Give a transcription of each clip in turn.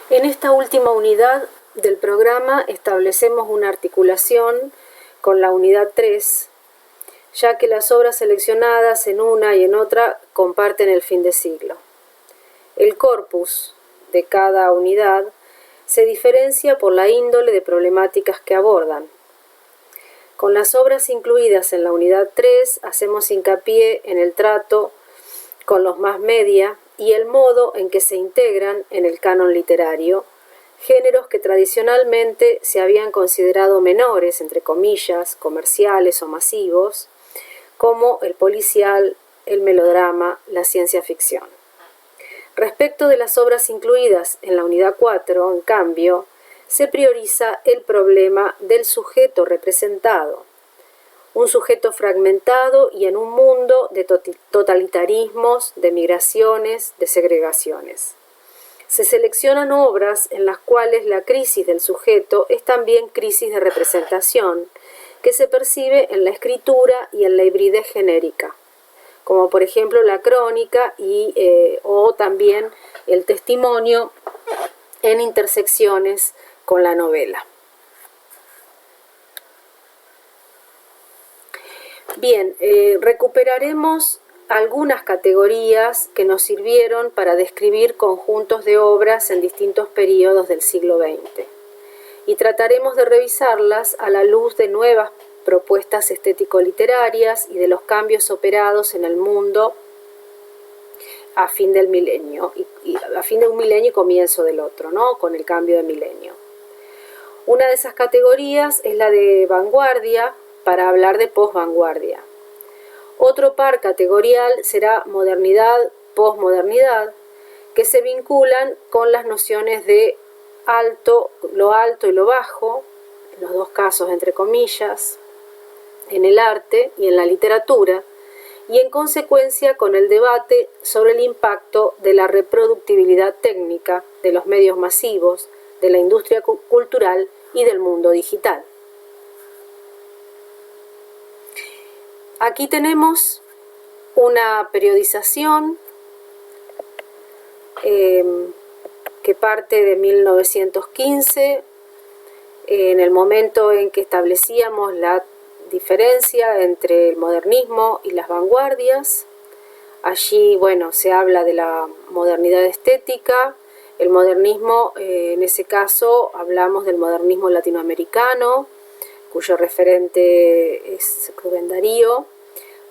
En esta última unidad del programa establecemos una articulación con la unidad 3, ya que las obras seleccionadas en una y en otra comparten el fin de siglo. El corpus de cada unidad se diferencia por la índole de problemáticas que abordan. Con las obras incluidas en la unidad 3 hacemos hincapié en el trato con los más media y el modo en que se integran en el canon literario, géneros que tradicionalmente se habían considerado menores, entre comillas, comerciales o masivos, como el policial, el melodrama, la ciencia ficción. Respecto de las obras incluidas en la unidad 4, en cambio, se prioriza el problema del sujeto representado, un sujeto fragmentado y en un mundo de totalitarismos, de migraciones, de segregaciones. Se seleccionan obras en las cuales la crisis del sujeto es también crisis de representación, que se percibe en la escritura y en la hibridez genérica, como por ejemplo la crónica o también el testimonio en intersecciones con la novela. Bien, recuperaremos algunas categorías que nos sirvieron para describir conjuntos de obras en distintos periodos del siglo XX y trataremos de revisarlas a la luz de nuevas propuestas estético-literarias y de los cambios operados en el mundo a fin del milenio, a fin de un milenio y comienzo del otro, ¿no? Con el cambio de milenio. Una de esas categorías es la de vanguardia, para hablar de posvanguardia. Otro par categorial será modernidad, posmodernidad, que se vinculan con las nociones de lo alto y lo bajo, en los dos casos entre comillas, en el arte y en la literatura, y en consecuencia con el debate sobre el impacto de la reproductibilidad técnica de los medios masivos, de la industria cultural y del mundo digital. Aquí tenemos una periodización que parte de 1915, en el momento en que establecíamos la diferencia entre el modernismo y las vanguardias. Allí, bueno, se habla de la modernidad estética. El modernismo, en ese caso, hablamos del modernismo latinoamericano, cuyo referente es Rubén Darío,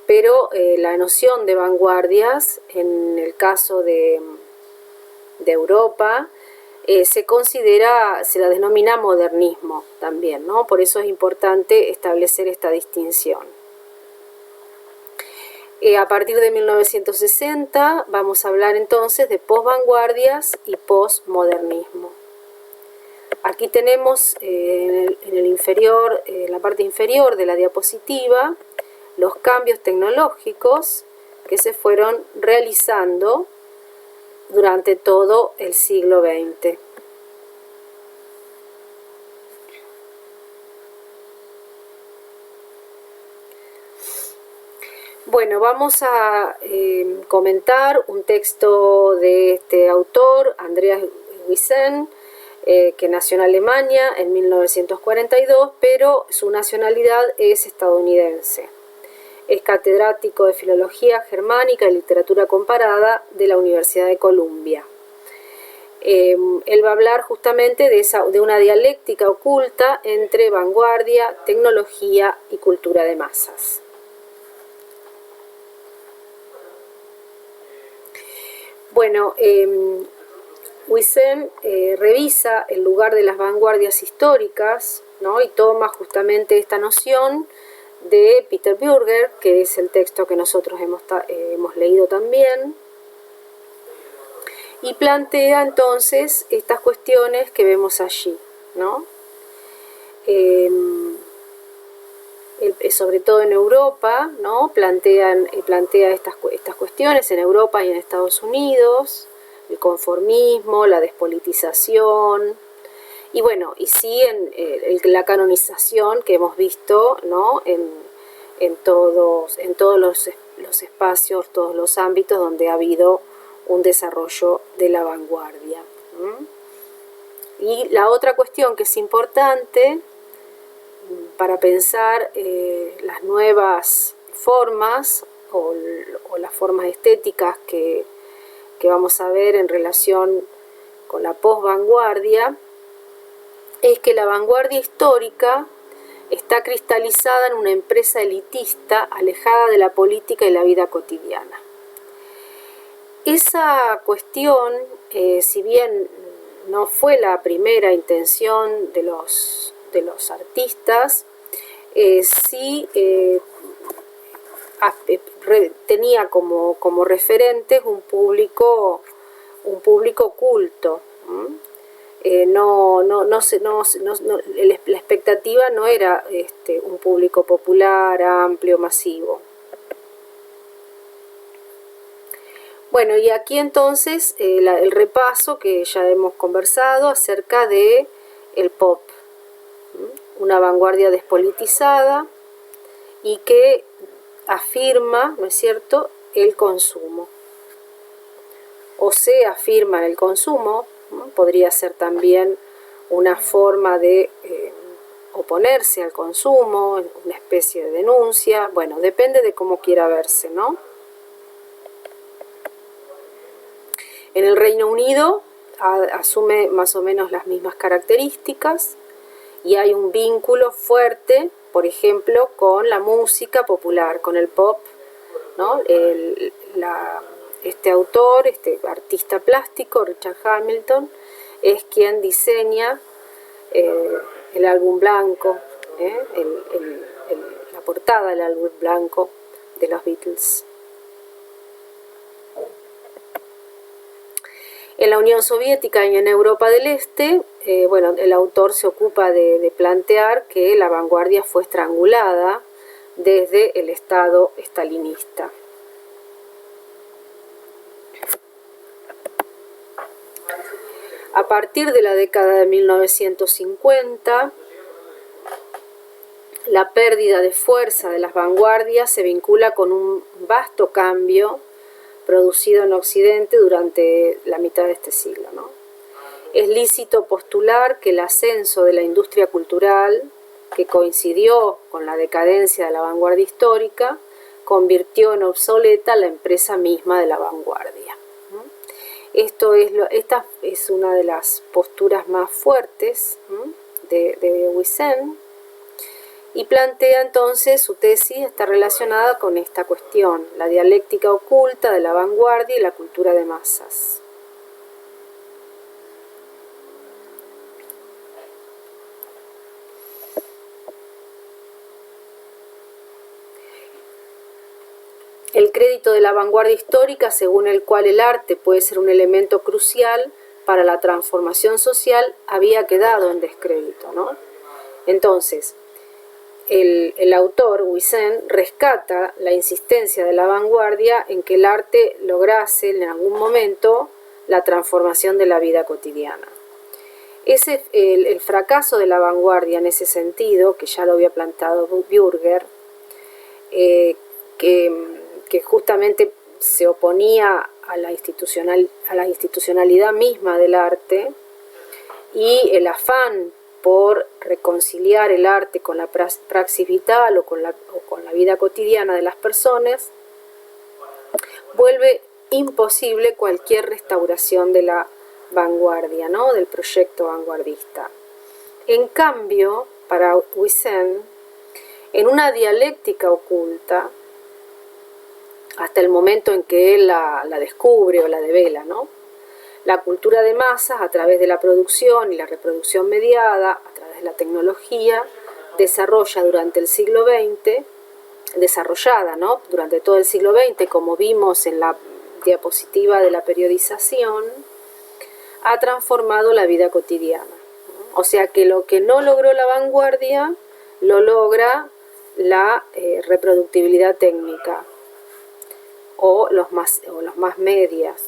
pero la noción de vanguardias, en el caso de Europa, se la denomina modernismo también, ¿no? Por eso es importante establecer esta distinción. A partir de 1960 vamos a hablar entonces de posvanguardias y posmodernismo. Aquí tenemos en la parte inferior de la diapositiva, los cambios tecnológicos que se fueron realizando durante todo el siglo XX. Bueno, vamos a comentar un texto de este autor, Andreas Wiesel, que nació en Alemania en 1942, pero su nacionalidad es estadounidense. Es catedrático de Filología Germánica y Literatura Comparada de la Universidad de Columbia. Él va a hablar justamente de una dialéctica oculta entre vanguardia, tecnología y cultura de masas. Bueno, Wiesel revisa el lugar de las vanguardias históricas, ¿no? Y toma justamente esta noción de Peter Bürger, que es el texto que nosotros hemos leído también, y plantea entonces estas cuestiones que vemos allí, ¿no? Sobre todo en Europa, ¿no? Plantea estas cuestiones en Europa y en Estados Unidos, el conformismo, la despolitización, y bueno, y sí en la canonización que hemos visto, ¿no? en todos los espacios, todos los ámbitos donde ha habido un desarrollo de la vanguardia. Y la otra cuestión que es importante para pensar las nuevas formas o las formas estéticas que vamos a ver en relación con la posvanguardia, es que la vanguardia histórica está cristalizada en una empresa elitista alejada de la política y la vida cotidiana. Esa cuestión, si bien no fue la primera intención de los artistas, sí tenía como referentes un público culto. La expectativa no era un público popular, amplio, masivo. Bueno, y aquí entonces el repaso que ya hemos conversado acerca de el pop, una vanguardia despolitizada y que afirma, ¿no es cierto?, el consumo. O se afirma el consumo, ¿no? Podría ser también una forma de oponerse al consumo, una especie de denuncia, bueno, depende de cómo quiera verse, ¿no? En el Reino Unido asume más o menos las mismas características y hay un vínculo fuerte, por ejemplo, con la música popular, con el pop, ¿no? Este autor, este artista plástico, Richard Hamilton, es quien diseña el álbum blanco, la portada del álbum blanco de los Beatles. En la Unión Soviética y en Europa del Este, bueno, el autor se ocupa de plantear que la vanguardia fue estrangulada desde el Estado estalinista. A partir de la década de 1950, la pérdida de fuerza de las vanguardias se vincula con un vasto cambio producido en Occidente durante la mitad de este siglo, ¿no? Es lícito postular que el ascenso de la industria cultural, que coincidió con la decadencia de la vanguardia histórica, convirtió en obsoleta la empresa misma de la vanguardia. Esta es una de las posturas más fuertes de Huizen, y plantea entonces su tesis está relacionada con esta cuestión, la dialéctica oculta de la vanguardia y la cultura de masas. El crédito de la vanguardia histórica, según el cual el arte puede ser un elemento crucial para la transformación social, había quedado en descrédito, ¿no? Entonces, el autor, Huizen, rescata la insistencia de la vanguardia en que el arte lograse en algún momento la transformación de la vida cotidiana. El fracaso de la vanguardia en ese sentido, que ya lo había planteado Bürger, que justamente se oponía a la institucionalidad misma del arte, y el afán por reconciliar el arte con la praxis vital o con la vida cotidiana de las personas, vuelve imposible cualquier restauración de la vanguardia, ¿no?, del proyecto vanguardista. En cambio, para Huizen, en una dialéctica oculta, hasta el momento en que él la descubre o la devela, ¿no?, la cultura de masas, a través de la producción y la reproducción mediada, a través de la tecnología, desarrolla durante el siglo XX, ¿no?, durante todo el siglo XX, como vimos en la diapositiva de la periodización, ha transformado la vida cotidiana. O sea que lo que no logró la vanguardia, lo logra la reproductibilidad técnica o los más medias.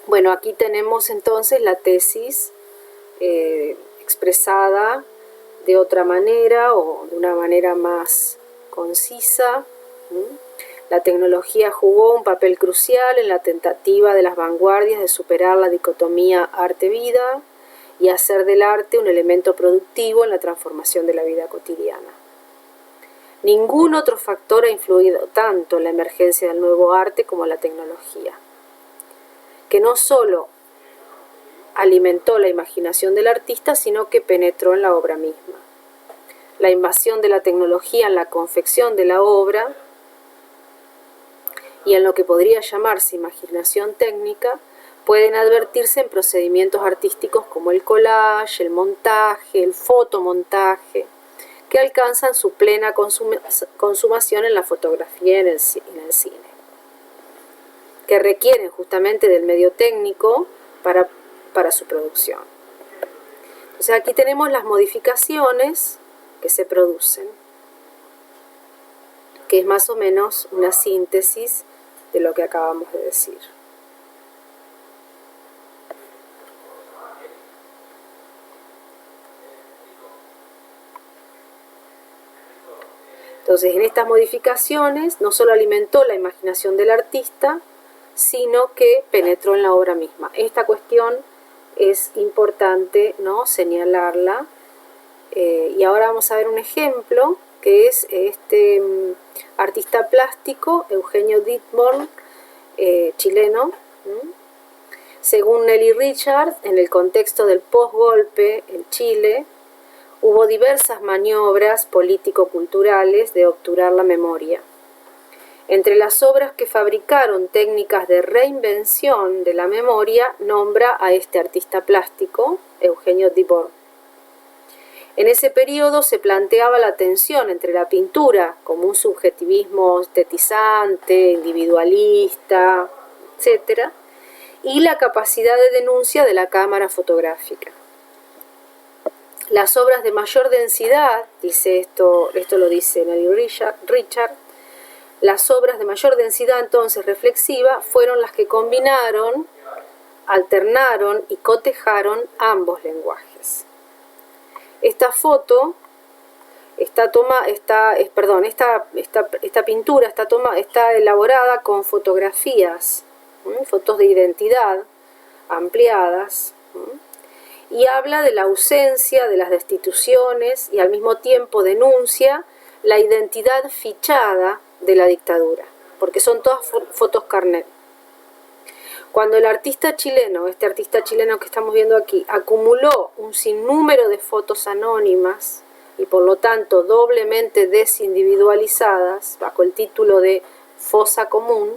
Bueno, aquí tenemos entonces la tesis expresada de otra manera o de una manera más concisa. La tecnología jugó un papel crucial en la tentativa de las vanguardias de superar la dicotomía arte-vida y hacer del arte un elemento productivo en la transformación de la vida cotidiana. Ningún otro factor ha influido tanto en la emergencia del nuevo arte como la tecnología, que no solo alimentó la imaginación del artista, sino que penetró en la obra misma. La invasión de la tecnología en la confección de la obra y en lo que podría llamarse imaginación técnica pueden advertirse en procedimientos artísticos como el collage, el montaje, el fotomontaje, que alcanzan su plena consumación en la fotografía y en el cine, que requieren justamente del medio técnico para su producción. Entonces aquí tenemos las modificaciones que se producen, que es más o menos una síntesis de lo que acabamos de decir. Entonces, en estas modificaciones no solo alimentó la imaginación del artista, sino que penetró en la obra misma. Esta cuestión es importante, ¿no?, señalarla. Y ahora vamos a ver un ejemplo, que es este artista plástico, Eugenio Dittborn, chileno. Según Nelly Richard, en el contexto del postgolpe en Chile, hubo diversas maniobras político-culturales de obturar la memoria. Entre las obras que fabricaron técnicas de reinvención de la memoria, nombra a este artista plástico, Eugenio Dittborn. En ese periodo se planteaba la tensión entre la pintura como un subjetivismo estetizante, individualista, etc., y la capacidad de denuncia de la cámara fotográfica. Las obras de mayor densidad, dice esto lo dice Nelly Richard, las obras de mayor densidad entonces reflexiva fueron las que combinaron, alternaron y cotejaron ambos lenguajes. Esta foto esta pintura está elaborada con fotografías, fotos de identidad ampliadas, y habla de la ausencia, de las destituciones, y al mismo tiempo denuncia la identidad fichada de la dictadura, porque son todas fotos carnet. Cuando el artista chileno, este artista chileno que estamos viendo aquí, acumuló un sinnúmero de fotos anónimas y por lo tanto doblemente desindividualizadas, bajo el título de Fosa Común,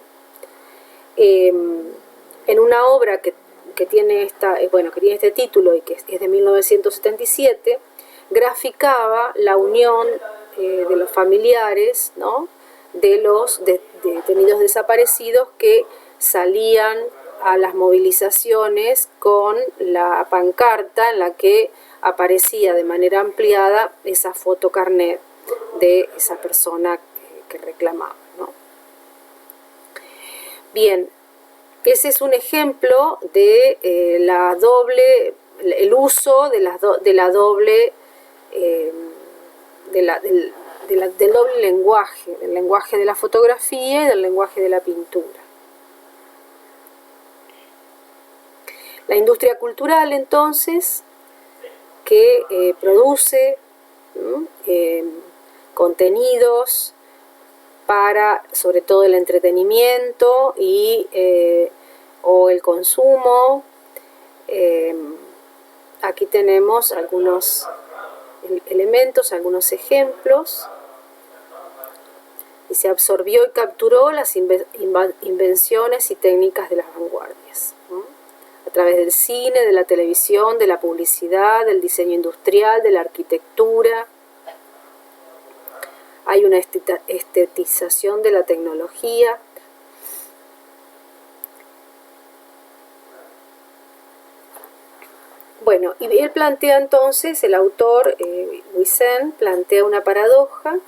en una obra que tiene este título y que es de 1977, graficaba la unión de los familiares, ¿no?, de los detenidos desaparecidos que salían a las movilizaciones con la pancarta en la que aparecía de manera ampliada esa foto carnet de esa persona que reclamaba, ¿no? Bien, ese es un ejemplo de el uso del doble lenguaje, del lenguaje de la fotografía y del lenguaje de la pintura. La industria cultural, entonces, que produce contenidos para, sobre todo, el entretenimiento o el consumo. Aquí tenemos algunos elementos, algunos ejemplos. Y se absorbió y capturó las invenciones y técnicas de las vanguardias, ¿no?, a través del cine, de la televisión, de la publicidad, del diseño industrial, de la arquitectura. Hay una estetización de la tecnología. Bueno, y él plantea entonces, el autor, Huisén, plantea una paradoja.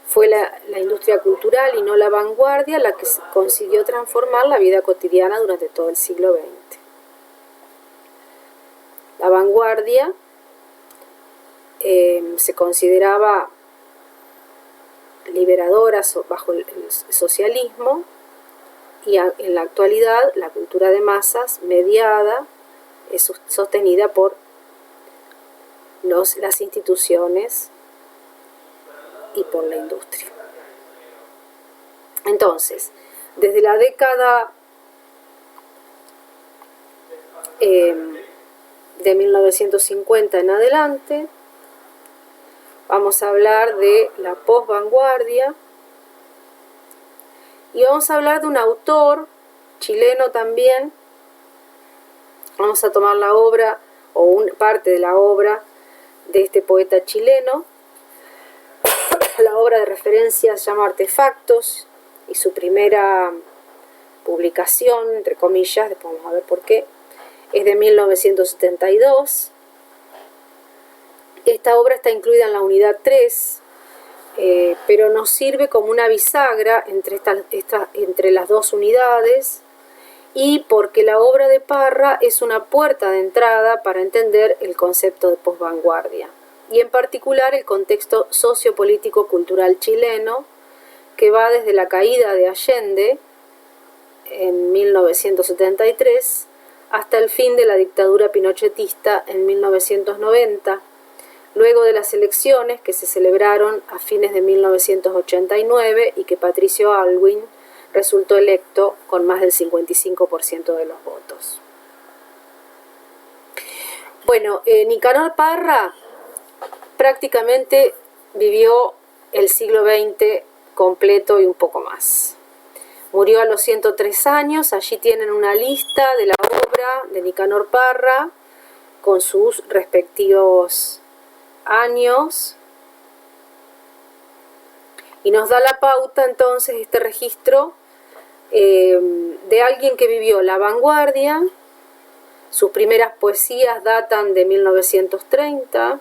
Fue la industria cultural y no la vanguardia la que consiguió transformar la vida cotidiana durante todo el siglo XX. La vanguardia se consideraba liberadora bajo el socialismo, y en la actualidad la cultura de masas, mediada es sostenida por las instituciones y por la industria. Entonces, desde la década de 1950 en adelante, vamos a hablar de la posvanguardia y vamos a hablar de un autor chileno también. Vamos a tomar la obra o una parte de la obra de este poeta chileno. La obra de referencia se llama Artefactos y su primera publicación, entre comillas, después vamos a ver por qué, es de 1972. Esta obra está incluida en la unidad 3, pero nos sirve como una bisagra entre las dos unidades, y porque la obra de Parra es una puerta de entrada para entender el concepto de posvanguardia, y en particular el contexto sociopolítico-cultural chileno, que va desde la caída de Allende en 1973 hasta el fin de la dictadura pinochetista en 1990, luego de las elecciones que se celebraron a fines de 1989 y que Patricio Aylwin resultó electo con más del 55% de los votos. Bueno, Nicanor Parra prácticamente vivió el siglo XX completo y un poco más. Murió a los 103 años, allí tienen una lista de la obra de Nicanor Parra con sus respectivos años, y nos da la pauta entonces este registro de alguien que vivió la vanguardia. Sus primeras poesías datan de 1930.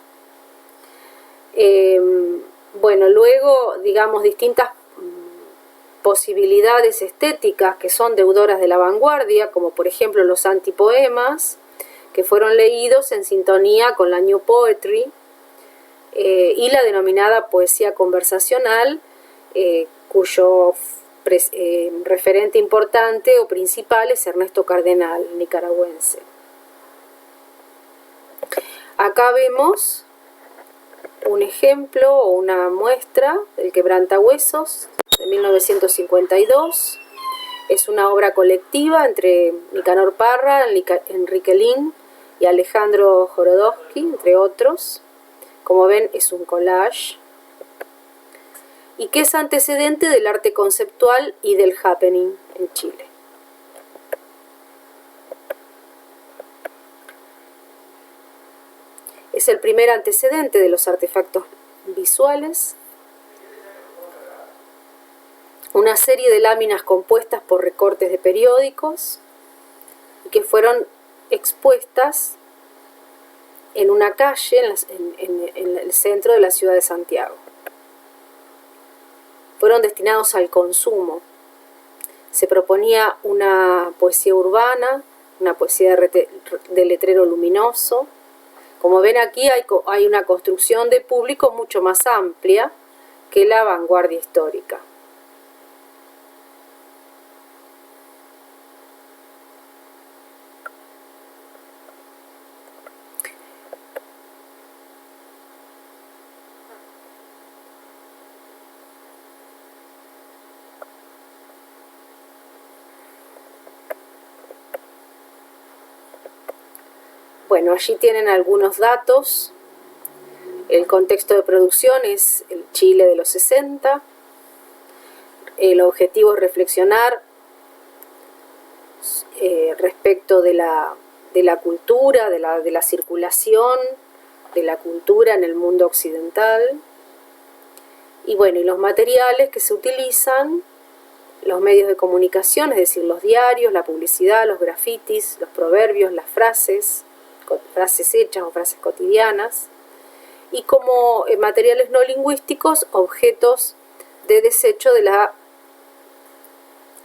Bueno, luego, digamos, distintas posibilidades estéticas que son deudoras de la vanguardia, como por ejemplo los antipoemas, que fueron leídos en sintonía con la New Poetry, y la denominada poesía conversacional, cuyo referente importante o principal es Ernesto Cardenal, nicaragüense. Acá vemos un ejemplo o una muestra del Quebrantahuesos de 1952. Es una obra colectiva entre Nicanor Parra, Enrique Lin y Alejandro Jorodowski, entre otros. Como ven, es un collage y que es antecedente del arte conceptual y del happening en Chile. Es el primer antecedente de los artefactos visuales, una serie de láminas compuestas por recortes de periódicos y que fueron expuestas en una calle en el centro de la ciudad de Santiago. Fueron destinados al consumo. Se proponía una poesía urbana, una poesía de letrero luminoso. Como ven aquí hay una construcción de público mucho más amplia que la vanguardia histórica. Bueno, allí tienen algunos datos. El contexto de producción es el Chile de los 60. El objetivo es reflexionar respecto de la cultura, de la circulación de la cultura en el mundo occidental. Y bueno, y los materiales que se utilizan, los medios de comunicación, es decir, los diarios, la publicidad, los grafitis, los proverbios, las frases hechas o frases cotidianas, y como materiales no lingüísticos, objetos de desecho de la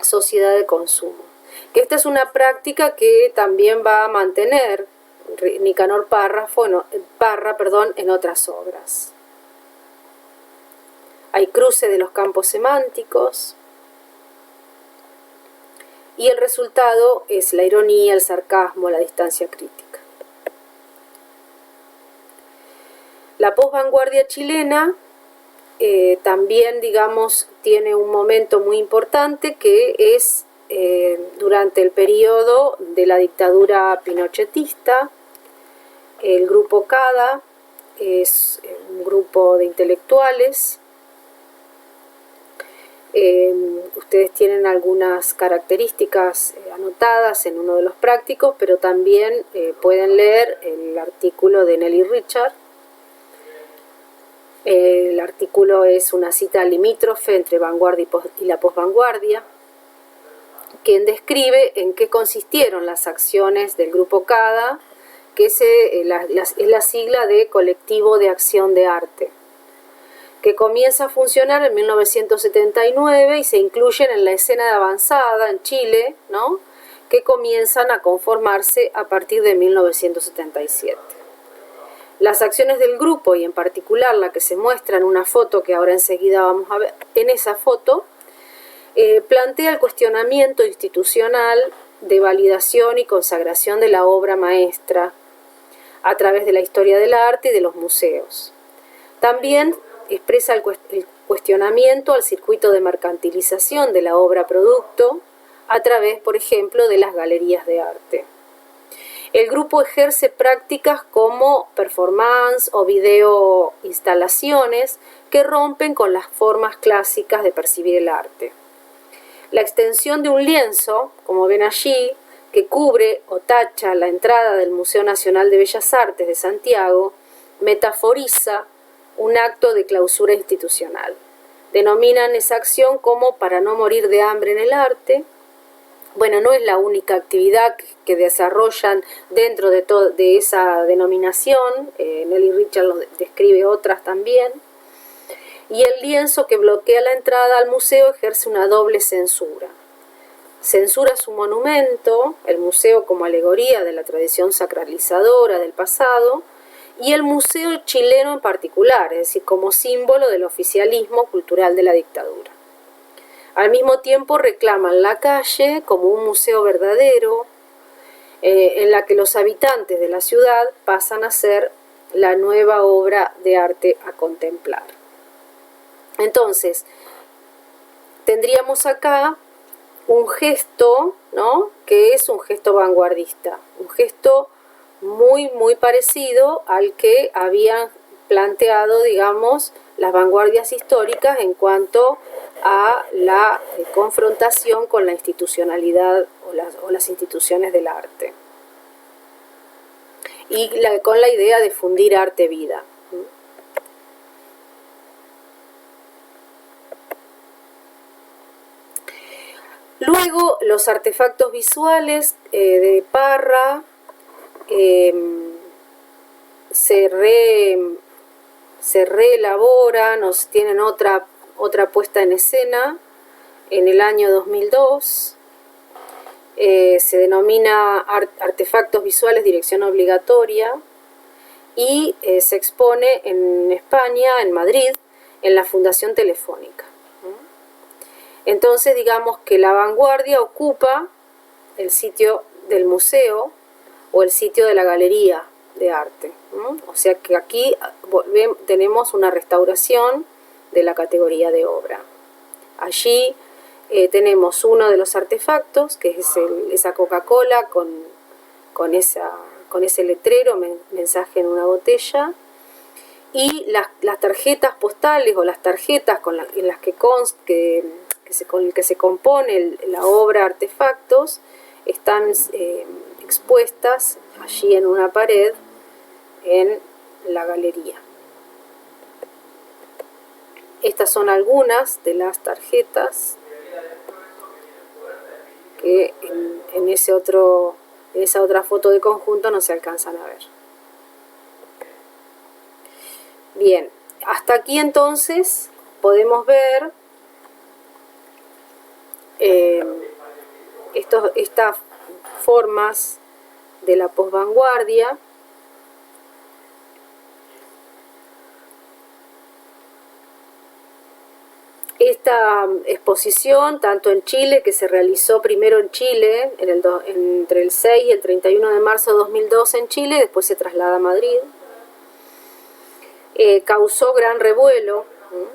sociedad de consumo. Que esta es una práctica que también va a mantener Nicanor Parra en otras obras. Hay cruce de los campos semánticos y el resultado es la ironía, el sarcasmo, la distancia crítica. La posvanguardia chilena también, digamos, tiene un momento muy importante que es durante el periodo de la dictadura pinochetista. El grupo CADA es un grupo de intelectuales. Ustedes tienen algunas características anotadas en uno de los prácticos, pero también pueden leer el artículo de Nelly Richard. El artículo es una cita limítrofe entre vanguardia y la posvanguardia, quien describe en qué consistieron las acciones del grupo CADA, que es la sigla de Colectivo de Acción de Arte, que comienza a funcionar en 1979 y se incluyen en la escena de avanzada en Chile, ¿no?, que comienzan a conformarse a partir de 1977. Las acciones del grupo, y en particular la que se muestra en una foto que ahora enseguida vamos a ver, en esa foto, plantea el cuestionamiento institucional de validación y consagración de la obra maestra a través de la historia del arte y de los museos. También expresa el cuestionamiento al circuito de mercantilización de la obra producto a través, por ejemplo, de las galerías de arte. El grupo ejerce prácticas como performance o video instalaciones que rompen con las formas clásicas de percibir el arte. La extensión de un lienzo, como ven allí, que cubre o tacha la entrada del Museo Nacional de Bellas Artes de Santiago, metaforiza un acto de clausura institucional. Denominan esa acción como para no morir de hambre en el arte. Bueno, no es la única actividad que desarrollan dentro de esa denominación. Nelly Richard describe otras también. Y el lienzo que bloquea la entrada al museo ejerce una doble censura. Censura su monumento, el museo como alegoría de la tradición sacralizadora del pasado, y el museo chileno en particular, es decir, como símbolo del oficialismo cultural de la dictadura. Al mismo tiempo reclaman la calle como un museo verdadero, en la que los habitantes de la ciudad pasan a ser la nueva obra de arte a contemplar. Entonces, tendríamos acá un gesto, ¿no?, que es un gesto vanguardista, un gesto muy, muy parecido al que habían planteado, digamos, las vanguardias históricas en cuanto a la confrontación con la institucionalidad o las instituciones del arte. Y con la idea de fundir arte-vida. Luego, los artefactos visuales de Parra se reelaboran o tienen otra puesta en escena en el año 2002. Se denomina Artefactos Visuales Dirección Obligatoria y se expone en España, en Madrid, en la Fundación Telefónica. Entonces, digamos que la vanguardia ocupa el sitio del museo o el sitio de la galería de arte. O sea que aquí tenemos una restauración de la categoría de obra. Allí tenemos uno de los artefactos, que es esa Coca-Cola con ese letrero, mensaje en una botella, y las tarjetas postales o las tarjetas con las que se compone la obra Artefactos están expuestas allí en una pared en la galería. Estas son algunas de las tarjetas que en esa otra foto de conjunto no se alcanzan a ver. Bien, hasta aquí entonces podemos ver estas formas de la posvanguardia. Esta exposición, tanto en Chile, que se realizó primero en Chile, entre el 6 y el 31 de marzo de 2002 en Chile, después se traslada a Madrid. causó gran revuelo.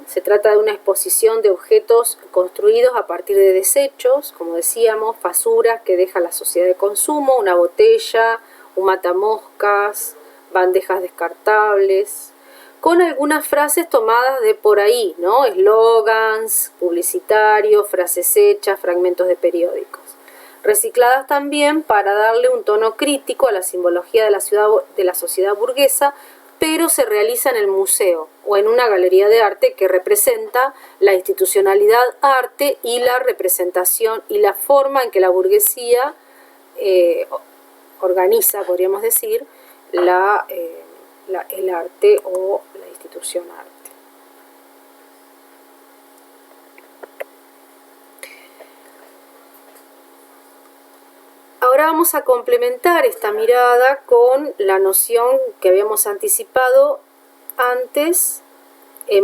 Se trata de una exposición de objetos construidos a partir de desechos, como decíamos, basuras que deja la sociedad de consumo, una botella, un matamoscas, bandejas descartables, con algunas frases tomadas de por ahí, ¿no? Eslogans publicitarios, frases hechas, fragmentos de periódicos. Recicladas también para darle un tono crítico a la simbología de la sociedad burguesa, pero se realiza en el museo o en una galería de arte que representa la institucionalidad arte y la representación y la forma en que la burguesía organiza, podríamos decir, el arte o la institución arte. Ahora vamos a complementar esta mirada con la noción que habíamos anticipado antes,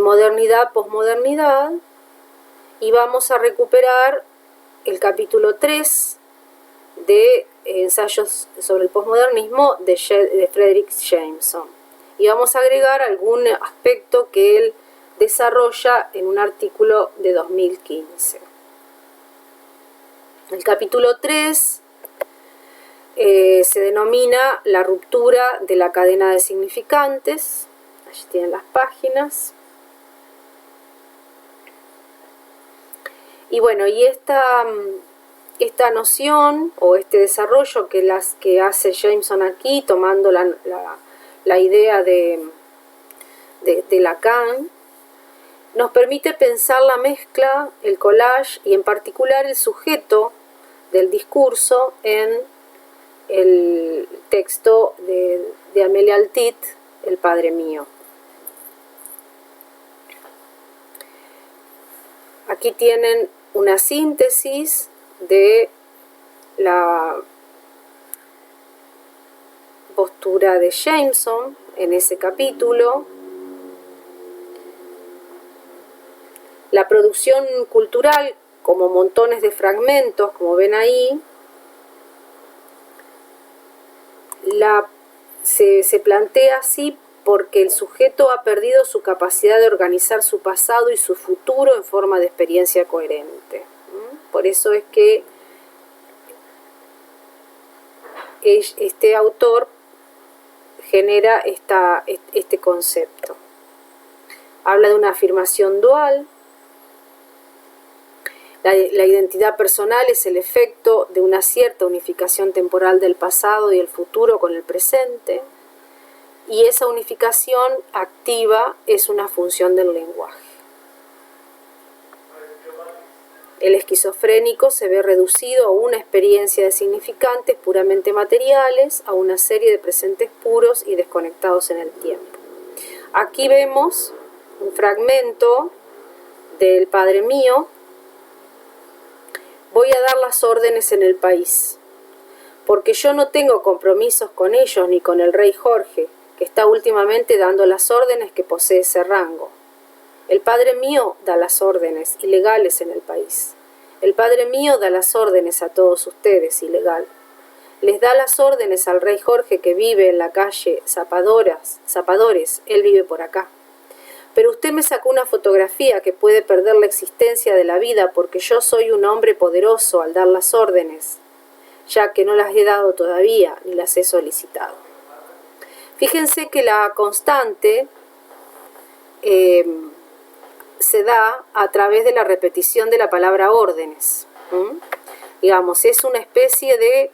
modernidad, posmodernidad, y vamos a recuperar el capítulo 3 de Ensayos sobre el posmodernismo de Fredric Jameson. Y vamos a agregar algún aspecto que él desarrolla en un artículo de 2015. El capítulo 3 se denomina la ruptura de la cadena de significantes. Allí tienen las páginas. Y bueno, y esta noción o este desarrollo que hace Jameson aquí, tomando la idea de Lacan, nos permite pensar la mezcla, el collage y en particular el sujeto del discurso en el texto de Amélie Altit, El Padre Mío. Aquí tienen una síntesis de la postura de Jameson en ese capítulo. La producción cultural, como montones de fragmentos, como ven ahí, se plantea así porque el sujeto ha perdido su capacidad de organizar su pasado y su futuro en forma de experiencia coherente. Por eso es que este autor genera este concepto. Habla de una afirmación dual. La identidad personal es el efecto de una cierta unificación temporal del pasado y el futuro con el presente, y esa unificación activa es una función del lenguaje. El esquizofrénico se ve reducido a una experiencia de significantes puramente materiales, a una serie de presentes puros y desconectados en el tiempo. Aquí vemos un fragmento del Padre Mío. Voy a dar las órdenes en el país, porque yo no tengo compromisos con ellos ni con el rey Jorge, que está últimamente dando las órdenes que posee ese rango. El Padre Mío da las órdenes ilegales en el país. El Padre Mío da las órdenes a todos ustedes, ilegal. Les da las órdenes al rey Jorge que vive en la calle Zapadores, él vive por acá. Pero usted me sacó una fotografía que puede perder la existencia de la vida porque yo soy un hombre poderoso al dar las órdenes, ya que no las he dado todavía ni las he solicitado. Fíjense que la constante se da a través de la repetición de la palabra órdenes. Digamos, es una especie de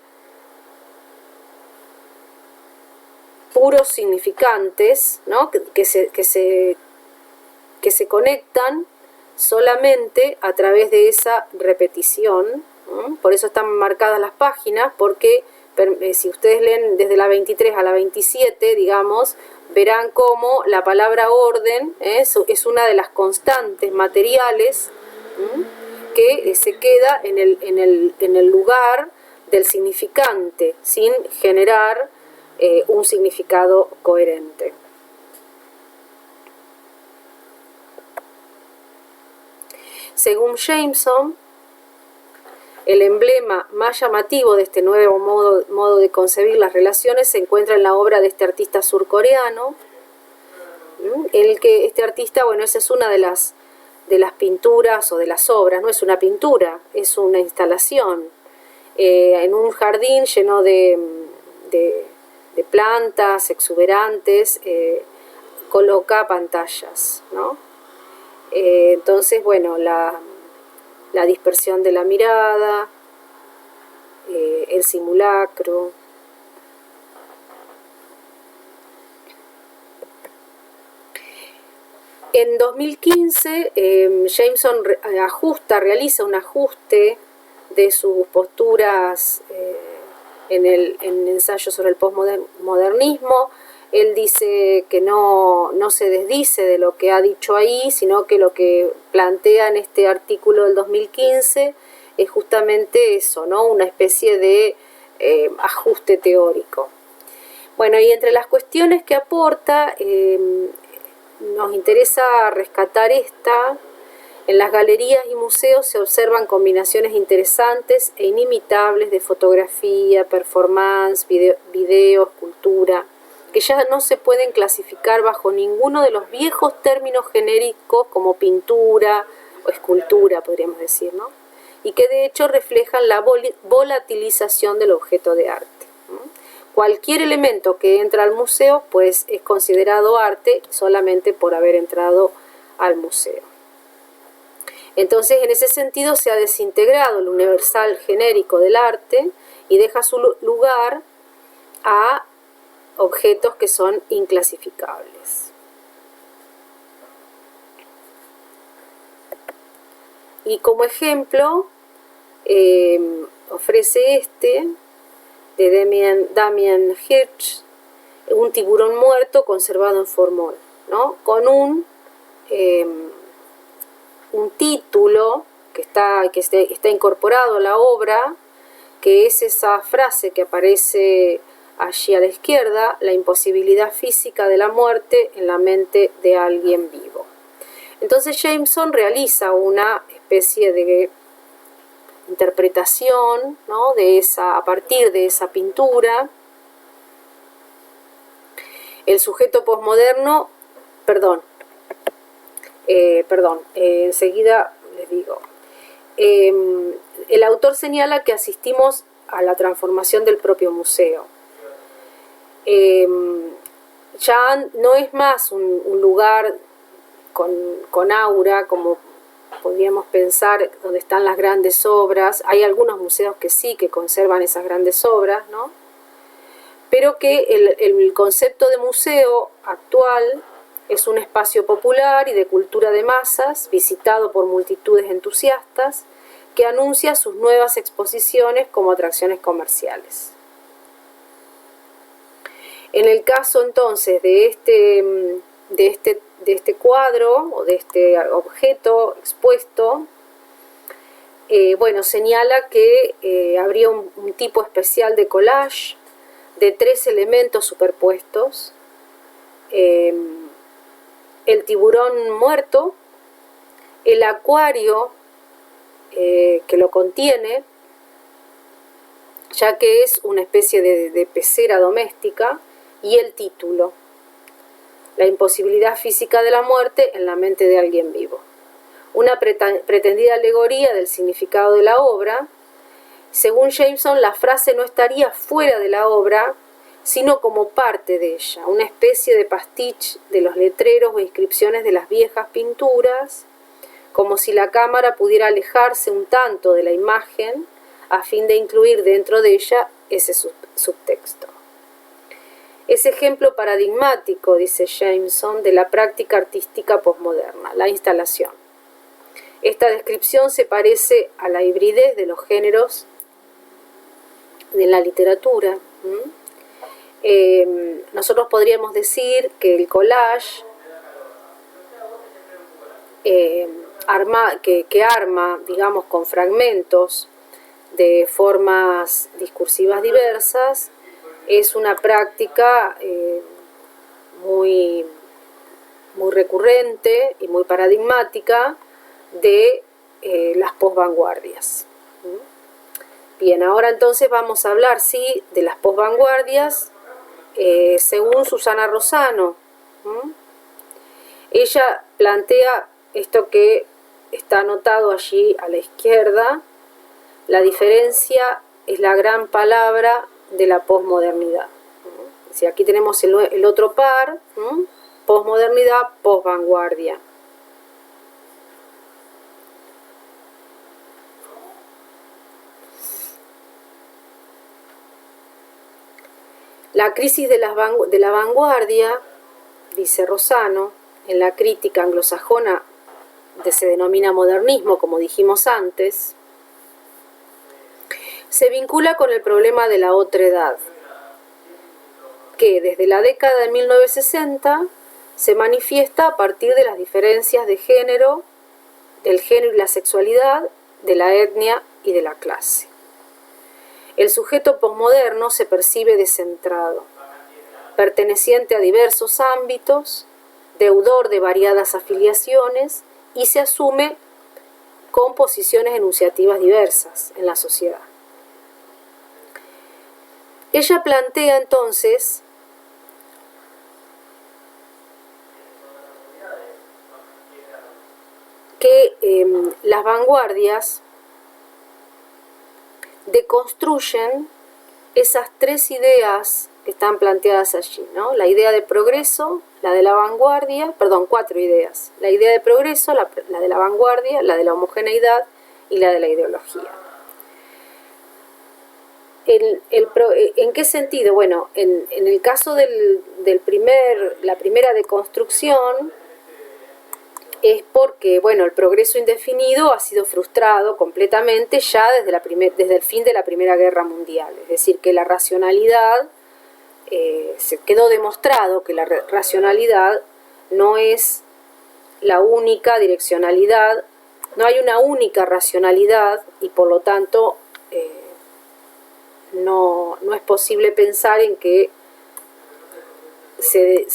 puros significantes, ¿no? que se conectan solamente a través de esa repetición. Por eso están marcadas las páginas, porque si ustedes leen desde la 23 a la 27, digamos, verán cómo la palabra orden es una de las constantes materiales que se queda en el lugar del significante, sin generar un significado coherente. Según Jameson, el emblema más llamativo de este nuevo modo de concebir las relaciones se encuentra en la obra de este artista surcoreano, en el que este artista, bueno, esa es una de las pinturas o de las obras, no es una pintura, es una instalación en un jardín lleno de plantas exuberantes, coloca pantallas, ¿no? Entonces, bueno, la dispersión de la mirada, el simulacro. En 2015, Jameson realiza un ajuste de sus posturas en ensayo sobre el postmodernismo. Él dice que no se desdice de lo que ha dicho ahí, sino que lo que plantea en este artículo del 2015 es justamente eso, ¿no? Una especie de ajuste teórico. Bueno, y entre las cuestiones que aporta, nos interesa rescatar esta. En las galerías y museos se observan combinaciones interesantes e inimitables de fotografía, performance, video, escultura, que ya no se pueden clasificar bajo ninguno de los viejos términos genéricos como pintura o escultura, podríamos decir, ¿no? Y que de hecho reflejan la volatilización del objeto de arte, ¿no? Cualquier elemento que entra al museo, pues es considerado arte solamente por haber entrado al museo. Entonces, en ese sentido, se ha desintegrado el universal genérico del arte y deja su lugar a objetos que son inclasificables. Y como ejemplo, ofrece este de Damien Hirst, un tiburón muerto conservado en formol, ¿no? Con un título que está incorporado a la obra, que es esa frase que aparece allí a la izquierda: la imposibilidad física de la muerte en la mente de alguien vivo. Entonces Jameson realiza una especie de interpretación, ¿no? A partir de esa pintura. El sujeto posmoderno, enseguida les digo. El autor señala que asistimos a la transformación del propio museo. Ya no es más un lugar con aura, como podríamos pensar, donde están las grandes obras. Hay algunos museos que sí, que conservan esas grandes obras, ¿no? Pero que el concepto de museo actual es un espacio popular y de cultura de masas, visitado por multitudes entusiastas, que anuncia sus nuevas exposiciones como atracciones comerciales. En el caso entonces de este cuadro o de este objeto expuesto, bueno, señala que habría un tipo especial de collage de 3 elementos superpuestos: el tiburón muerto, el acuario que lo contiene, ya que es una especie de pecera doméstica, y el título: la imposibilidad física de la muerte en la mente de alguien vivo. Una pretendida alegoría del significado de la obra. Según Jameson, la frase no estaría fuera de la obra, sino como parte de ella, una especie de pastiche de los letreros o inscripciones de las viejas pinturas, como si la cámara pudiera alejarse un tanto de la imagen a fin de incluir dentro de ella ese subtexto. Es ejemplo paradigmático, dice Jameson, de la práctica artística posmoderna, la instalación. Esta descripción se parece a la hibridez de los géneros de la literatura. Nosotros podríamos decir que el collage que arma, digamos, con fragmentos de formas discursivas diversas, es una práctica muy recurrente y muy paradigmática de las posvanguardias. Bien, ahora entonces vamos a hablar, sí, de las posvanguardias según Susana Rosano. Ella plantea esto que está anotado allí a la izquierda: la diferencia es la gran palabra de la posmodernidad. Si aquí tenemos el otro par, posmodernidad, posvanguardia. La crisis de la vanguardia, dice Rosano, en la crítica anglosajona se denomina modernismo, como dijimos antes, se vincula con el problema de la otredad, que desde la década de 1960 se manifiesta a partir de las diferencias de género, del género y la sexualidad, de la etnia y de la clase. El sujeto posmoderno se percibe descentrado, perteneciente a diversos ámbitos, deudor de variadas afiliaciones, y se asume con posiciones enunciativas diversas en la sociedad. Ella plantea entonces que las vanguardias deconstruyen esas tres ideas que están planteadas allí, ¿no? La idea de progreso, la de la vanguardia, perdón, cuatro ideas: la idea de progreso, la de la vanguardia, la de la homogeneidad y la de la ideología. ¿En qué sentido? Bueno, en el caso la primera deconstrucción es porque, bueno, el progreso indefinido ha sido frustrado completamente ya desde el fin de la Primera Guerra Mundial. Es decir, que la racionalidad, se quedó demostrado que la racionalidad no es la única direccionalidad, no hay una única racionalidad, y por lo tanto no es posible pensar en que se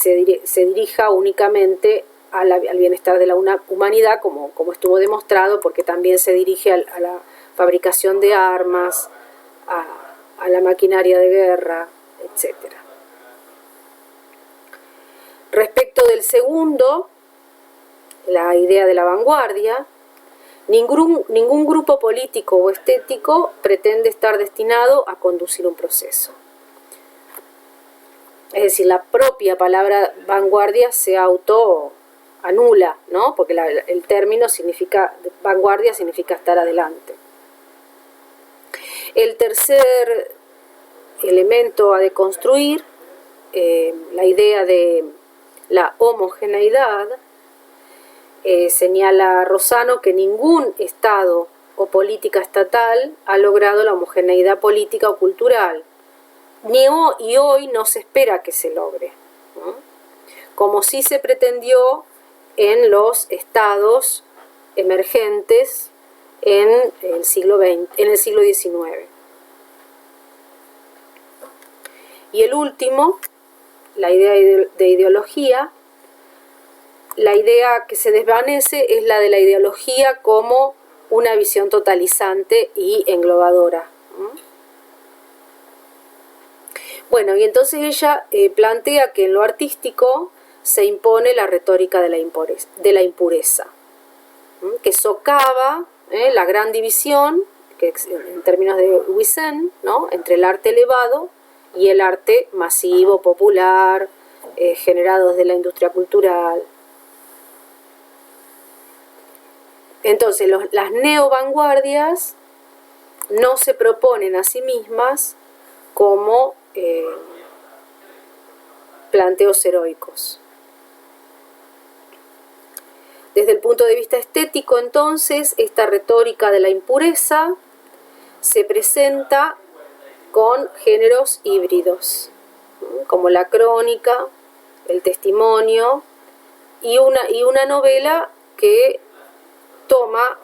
dirija únicamente al bienestar de la humanidad, como estuvo demostrado, porque también se dirige a la fabricación de armas, a la maquinaria de guerra, etc. Respecto del segundo, la idea de la vanguardia, ningún grupo político o estético pretende estar destinado a conducir un proceso. Es decir, la propia palabra vanguardia se autoanula, ¿no? Porque el término vanguardia significa estar adelante. El tercer elemento a deconstruir, la idea de la homogeneidad, señala Rosano que ningún Estado o política estatal ha logrado la homogeneidad política o cultural, y hoy no se espera que se logre, ¿no? Como sí se pretendió en los estados emergentes en el siglo XIX. Y el último, la idea de ideología. La idea que se desvanece es la de la ideología como una visión totalizante y englobadora. Bueno, y entonces ella plantea que en lo artístico se impone la retórica de la impureza, que socava la gran división, que en términos de Huisén, ¿no?, entre el arte elevado y el arte masivo, popular, generado desde la industria cultural. Entonces, las neovanguardias no se proponen a sí mismas como planteos heroicos. Desde el punto de vista estético, entonces, esta retórica de la impureza se presenta con géneros híbridos, como la crónica, el testimonio y una novela que toma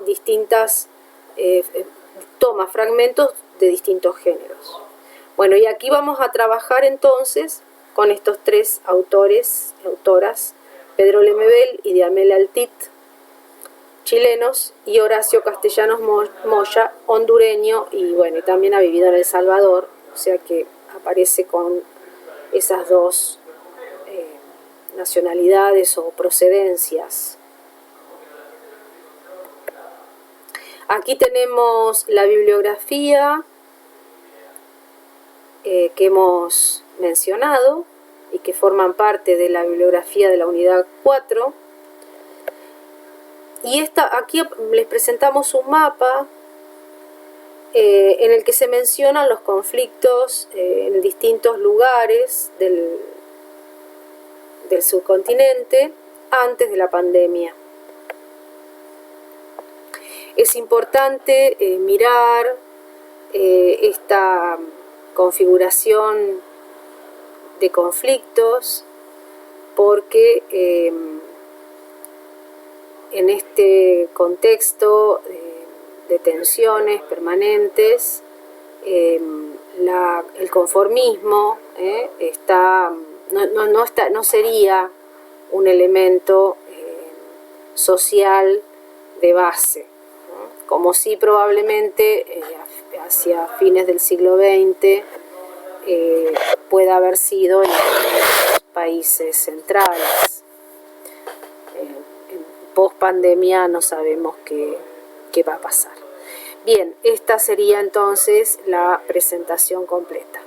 fragmentos de distintos géneros. Bueno, y aquí vamos a trabajar entonces con estos tres autores y autoras: Pedro Lemebel y Diamela Altit, chilenos, y Horacio Castellanos Moya, hondureño, y bueno, y también ha vivido en El Salvador, o sea que aparece con esas dos nacionalidades o procedencias. Aquí tenemos la bibliografía que hemos mencionado y que forman parte de la bibliografía de la unidad 4. Y aquí les presentamos un mapa en el que se mencionan los conflictos en distintos lugares del subcontinente antes de la pandemia. Es importante mirar esta configuración de conflictos porque en este contexto de tensiones permanentes, el conformismo no sería un elemento social de base, ¿no? Como si probablemente hacia fines del siglo XX pueda haber sido en los países centrales. Post pandemia no sabemos qué va a pasar. Bien, esta sería entonces la presentación completa.